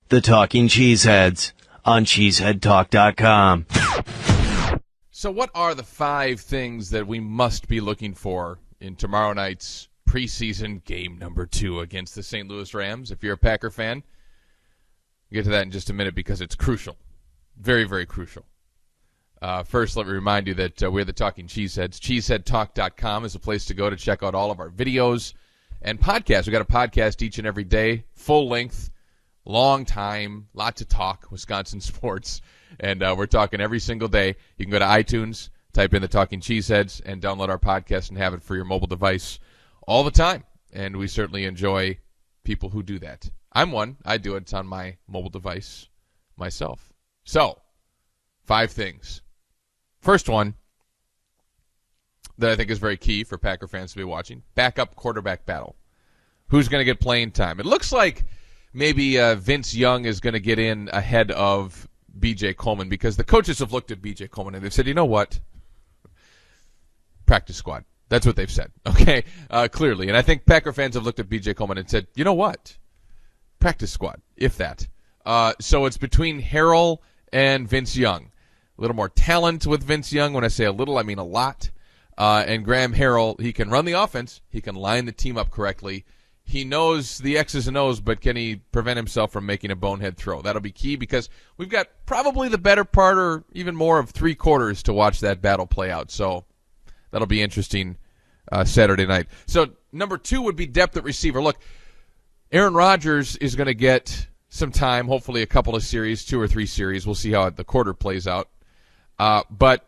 The Talking Cheeseheads on CheeseheadTalk.com. So what are the 5 things that we must be looking for in tomorrow night's preseason game number 2 against the St. Louis Rams? If you're a Packer fan, we'll get to that in just a minute because it's crucial. Very, very crucial. First, let me remind you that we're the Talking Cheeseheads. CheeseheadTalk.com is a place to go to check out all of our videos and podcasts. We've got a podcast each and every day, full length, long time, lot to talk, Wisconsin sports. And we're talking every single day. You can go to iTunes, type in the Talking Cheeseheads, and download our podcast and have it for your mobile device all the time. And we certainly enjoy people who do that. I'm one. I do it. It's on my mobile device myself. So, 5 things. First one that I think is very key for Packer fans to be watching, backup quarterback battle. Who's going to get playing time? It looks like maybe Vince Young is going to get in ahead of B.J. Coleman because the coaches have looked at B.J. Coleman and they've said, you know what? Practice squad. That's what they've said, okay? Clearly. And I think Packer fans have looked at B.J. Coleman and said, you know what? Practice squad, if that. So it's between Harrell and Vince Young. A little more talent with Vince Young. When I say a little, I mean a lot. And Graham Harrell, he can run the offense. He can line the team up correctly. He knows the X's and O's, but can he prevent himself from making a bonehead throw? That'll be key because we've got probably the better part or even more of 3 quarters to watch that battle play out. So that'll be interesting Saturday night. So number 2 would be depth at receiver. Look, Aaron Rodgers is going to get some time, hopefully a couple of series, 2 or 3 series. We'll see how the quarter plays out. But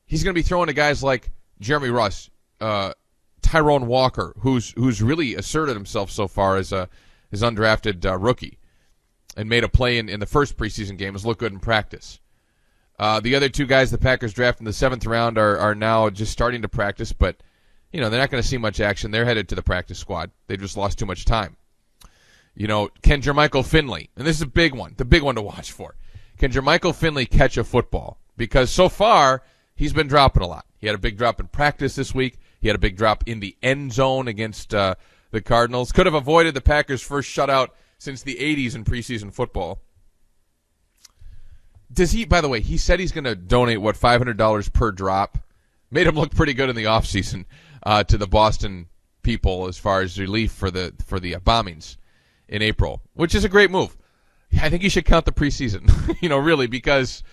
he's going to be throwing to guys like Jeremy Russ, Tyrone Walker, who's really asserted himself so far as his undrafted rookie and made a play in the first preseason game, has looked good in practice. The other 2 guys the Packers drafted in the 7th round are now just starting to practice, but you know they're not going to see much action. They're headed to the practice squad. They just lost too much time. You know, can Jermichael Finley, and this is a big one, the big one to watch for. Can Jermichael Finley catch a football? Because so far he's been dropping a lot. He had a big drop in practice this week. He had a big drop in the end zone against the Cardinals. Could have avoided the Packers' first shutout since the 80s in preseason football. Does he, by the way, he said he's going to donate, $500 per drop. Made him look pretty good in the offseason to the Boston people as far as relief for the bombings in April, which is a great move. I think you should count the preseason, really, because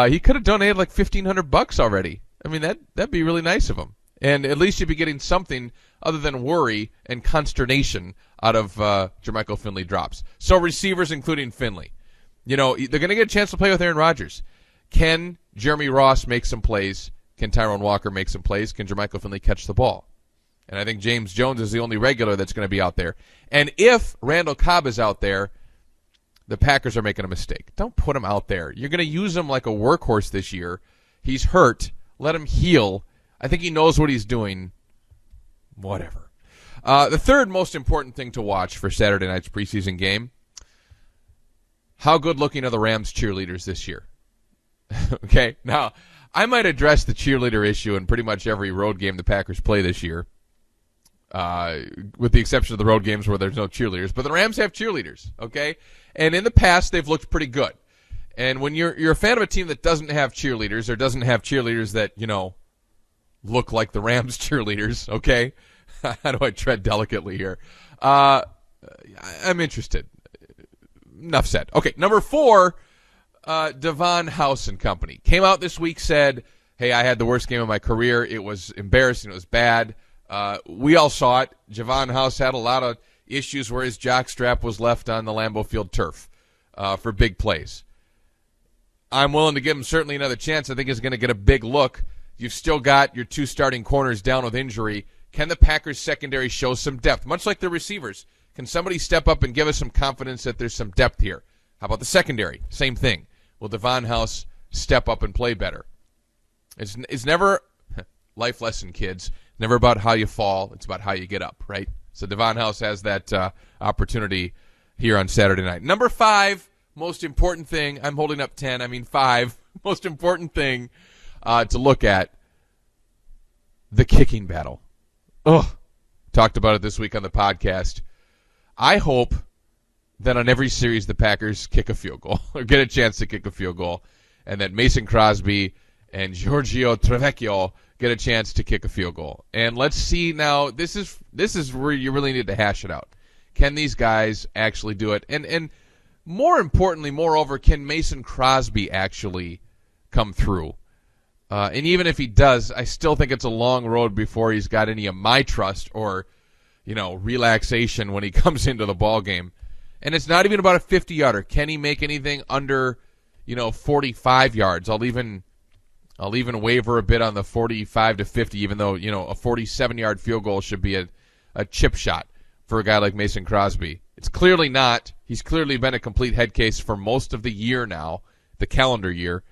he could have donated like $1,500 already. I mean, that'd be really nice of him. And at least you'd be getting something other than worry and consternation out of Jermichael Finley drops. So receivers, including Finley. They're going to get a chance to play with Aaron Rodgers. Can Jeremy Ross make some plays? Can Tyrone Walker make some plays? Can Jermichael Finley catch the ball? And I think James Jones is the only regular that's going to be out there. And if Randall Cobb is out there, the Packers are making a mistake. Don't put him out there. You're going to use him like a workhorse this year. He's hurt. Let him heal. I think he knows what he's doing. Whatever. The third most important thing to watch for Saturday night's preseason game, how good looking are the Rams cheerleaders this year? Okay, now, I might address the cheerleader issue in pretty much every road game the Packers play this year, with the exception of the road games where there's no cheerleaders. But the Rams have cheerleaders, okay? And in the past, they've looked pretty good. And when you're a fan of a team that doesn't have cheerleaders or doesn't have cheerleaders that, look like the Rams cheerleaders, okay? How do I tread delicately here? I'm interested. Enough said. Okay, number 4, Devon House and Company. Came out this week, said, hey, I had the worst game of my career. It was embarrassing. It was bad. We all saw it. Devon House had a lot of issues where his jockstrap was left on the Lambeau Field turf for big plays. I'm willing to give him certainly another chance. I think he's going to get a big look. You've still got your 2 starting corners down with injury. Can the Packers secondary show some depth? Much like the receivers. Can somebody step up and give us some confidence that there's some depth here? How about the secondary? Same thing. Will Devon House step up and play better? It's never, life lesson, kids, never about how you fall. It's about how you get up, right? So Devon House has that opportunity here on Saturday night. Number 5, most important thing. I'm holding up 10. I mean 5. Most important thing to look at, the kicking battle. Talked about it this week on the podcast. I hope that on every series the Packers kick a field goal or get a chance to kick a field goal, and that Mason Crosby and Giorgio Trevecchio get a chance to kick a field goal. And let's see now, this is where you really need to hash it out. Can these guys actually do it? And more importantly, moreover, can Mason Crosby actually come through? And even if he does, I still think it's a long road before he's got any of my trust or, relaxation when he comes into the ball game. And it's not even about a 50-yarder. Can he make anything under, 45 yards? I'll even waver a bit on the 45 to 50, even though, a 47-yard field goal should be a chip shot for a guy like Mason Crosby. It's clearly not. He's clearly been a complete head case for most of the year now, the calendar year.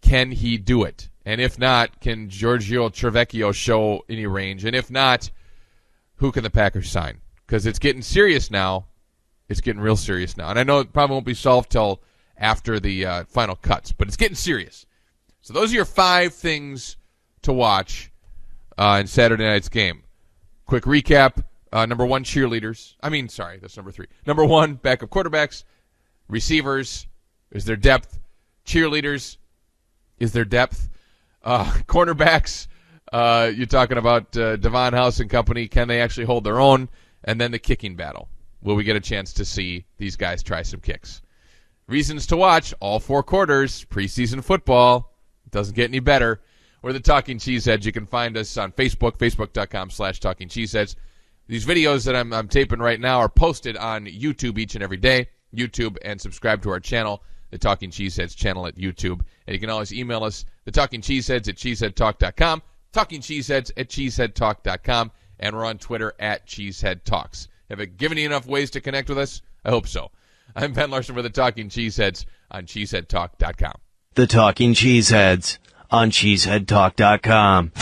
Can he do it? And if not, can Giorgio Trevecchio show any range? And if not, who can the Packers sign? Because it's getting serious now. It's getting real serious now. And I know it probably won't be solved till after the final cuts, but it's getting serious. So those are your 5 things to watch in Saturday night's game. Quick recap. Number 1, cheerleaders. That's number 3. Number 1, backup quarterbacks. Receivers, is there depth? Cheerleaders, is there depth? Cornerbacks, you're talking about Devon House and company. Can they actually hold their own? And then the kicking battle. Will we get a chance to see these guys try some kicks? Reasons to watch, all 4 quarters, preseason football. It doesn't get any better. We're the Talking Cheeseheads. You can find us on Facebook, facebook.com/TalkingCheeseheads. These videos that I'm taping right now are posted on YouTube each and every day. YouTube, and subscribe to our channel, the Talking Cheeseheads channel at YouTube. And you can always email us, the Talking Cheeseheads at cheeseheadtalk.com, talkingcheeseheads@cheeseheadtalk.com, and we're on Twitter at cheeseheadtalks. Have I given you enough ways to connect with us? I hope so. I'm Ben Larson for the Talking Cheeseheads on cheeseheadtalk.com. The Talking Cheeseheads on cheeseheadtalk.com.